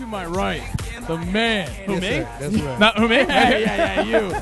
my right, the man. Who, me? That's right. Not who, me? Yeah, you.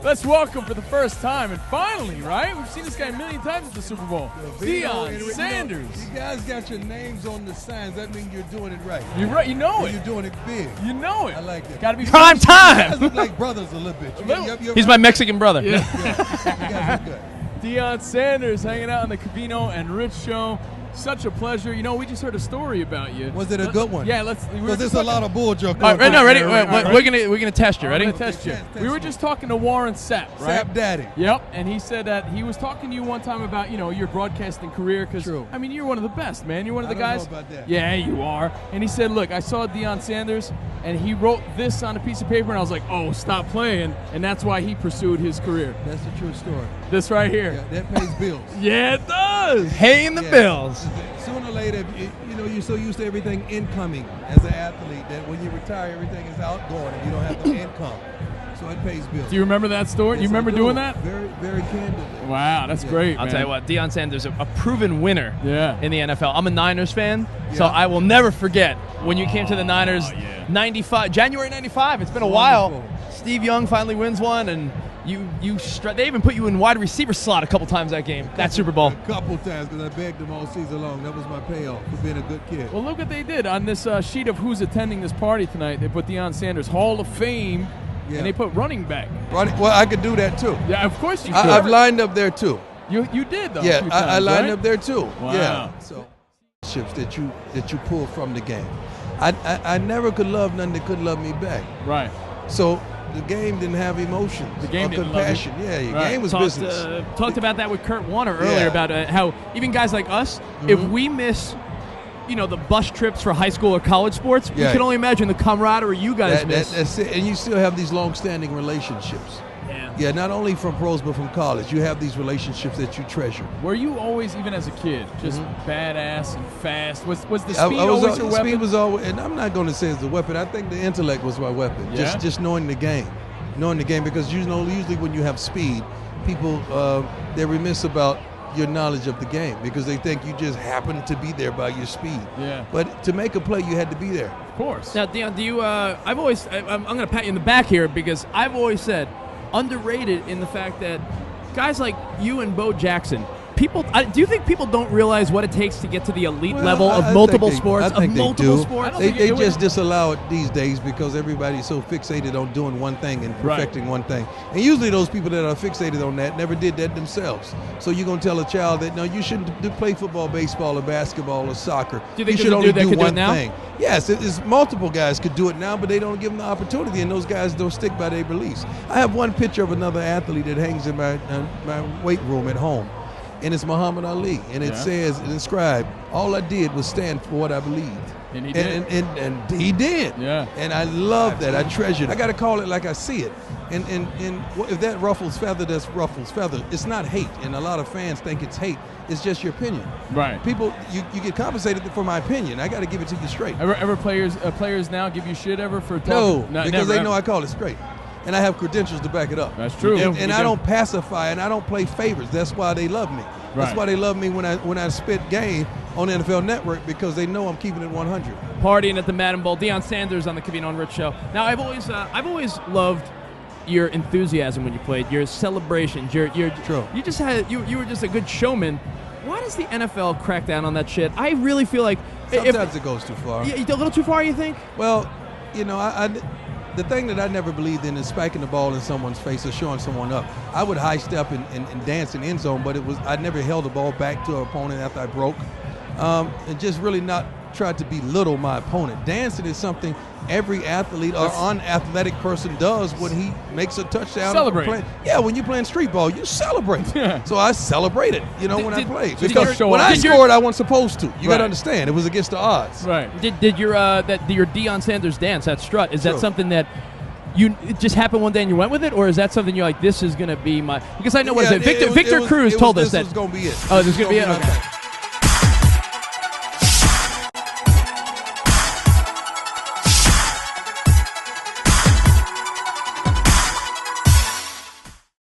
Let's welcome for the first time, and finally, right? We've seen this guy a million times at the Super Bowl. Deion Sanders. You guys got your names on the signs. That means you're doing it right. You're right. You know it. You're doing it big. You know it. I like that. Got to be Prime You time. guys look like brothers a little bit. He's my Mexican brother. Yeah. You guys look good. Deion Sanders hanging out on the Covino and Rich show. Such a pleasure. You know, we just heard a story about you. Was it a good one? Yeah, let's. Because there's a lot of bull joke. All right, no, ready? Right. We're gonna test you. Ready? I'm gonna test you. We were just talking to Warren Sapp, right? Sapp Daddy. Yep, and he said that he was talking to you one time about, you know, your broadcasting career because, True. I mean, you're one of the best, man. You're one of the I don't guys. know about that. Yeah, you are. And he said, look, I saw Deion Sanders, and he wrote this on a piece of paper, and I was like, oh, stop playing, and that's why he pursued his career. That's the true story. This right here. Yeah, that pays bills. Yeah, it does. Paying the Yeah. bills. Sooner or later, you know, you're so used to everything incoming as an athlete that when you retire, everything is outgoing and you don't have the income. So it pays bills. Do you remember that story? Yes, You remember I do. doing that? Very, very candidly. Wow, that's great, I'll man. tell you what, Deion Sanders, a proven winner Yeah. in the NFL. I'm a Niners fan, so Yeah. I will never forget when you came to the Niners, yeah. 95, January 95. It's been a while. Wonderful. Steve Young finally wins one, and they even put you in wide receiver slot a couple times that game, that Super Bowl. A couple times because I begged them all season long. That was my payoff for being a good kid. Well, look what they did on this sheet of who's attending this party tonight. They put Deion Sanders Hall of Fame, Yeah. and they put running back. Well, I could do that too. Yeah, of course you could. I've lined up there too. You did though. a Yeah, few I times, lined right? up there too. Wow. Yeah. So chips that you pull from the game. I never could love none that could love me back. Right. So the game didn't have emotions. The game or didn't love you. compassion. Yeah, your Right. game was business. Talked about that with Kurt Warner earlier Yeah. about how even guys like us, if we miss, the bus trips for high school or college sports, we Yeah. can only imagine the camaraderie you guys miss. That's it. And you still have these long-standing relationships. Yeah. Yeah, not only from pros but from college. You have these relationships that you treasure. Were you always, even as a kid, just badass and fast? Was the speed I was always your weapon? Speed was always, and I'm not going to say it's a weapon. I think the intellect was my weapon. Yeah? Just knowing the game, because usually when you have speed, people they're remiss about your knowledge of the game because they think you just happen to be there by your speed. Yeah. But to make a play, you had to be there. Of course. Now, Deion, do you? I'm going to pat you in the back here because I've always said underrated in the fact that guys like you and Bo Jackson. Do you think people don't realize what it takes to get to the elite level of multiple sports? I think they do. sports? They just disallow it these days because everybody's so fixated on doing one thing and perfecting one thing. And usually those people that are fixated on that never did that themselves. So you're going to tell a child that, no, you shouldn't play football, baseball, or basketball, or soccer. Do you think should there's a only dude that do could do it one now? thing. Yes, it's multiple guys could do it now, but they don't give them the opportunity, and those guys don't stick by their beliefs. I have one picture of another athlete that hangs in my weight room at home. And it's Muhammad Ali, and it says, it's inscribed, all I did was stand for what I believed. And he did. And he did. Yeah. And I love that. I treasure it. I got to call it like I see it. And if that ruffles feather, that's ruffles feather. It's not hate, and a lot of fans think it's hate. It's just your opinion. Right. People, you get compensated for my opinion. I got to give it to you straight. Ever players now give you shit ever for No, talking? because never, they ever. know I call it straight. And I have credentials to back it up. That's true. And I don't pacify, and I don't play favors. That's why they love me. That's Right. why they love me when I spit game on NFL Network, because they know I'm keeping it 100. Partying at the Madden Bowl. Deion Sanders on the Covino and Rich show. Now, I've always loved your enthusiasm when you played, your celebrations. True. You just had you were just a good showman. Why does the NFL crack down on that shit? I really feel like Sometimes it goes too far. a little too far. You think? Well, the thing that I never believed in is spiking the ball in someone's face or showing someone up. I would high step and dance in the end zone, but I never held the ball back to an opponent after I broke, and just really not tried to belittle my opponent. Dancing is something every athlete or unathletic person does when he makes a touchdown. Celebrate. When you're playing street ball, you celebrate. Yeah. So I celebrated, when I played. did Because you- when I did your- scored, I wasn't supposed to. You got Right. to understand, it was against the odds. Right. Did your Deion Sanders dance, that strut, is that True. something that it just happened one day and you went with it, or is that something you're like, this is going to be my? Because I know what is it? Victor Cruz told us that. This was going to be it. Oh, this is going to be it. my Okay. thing.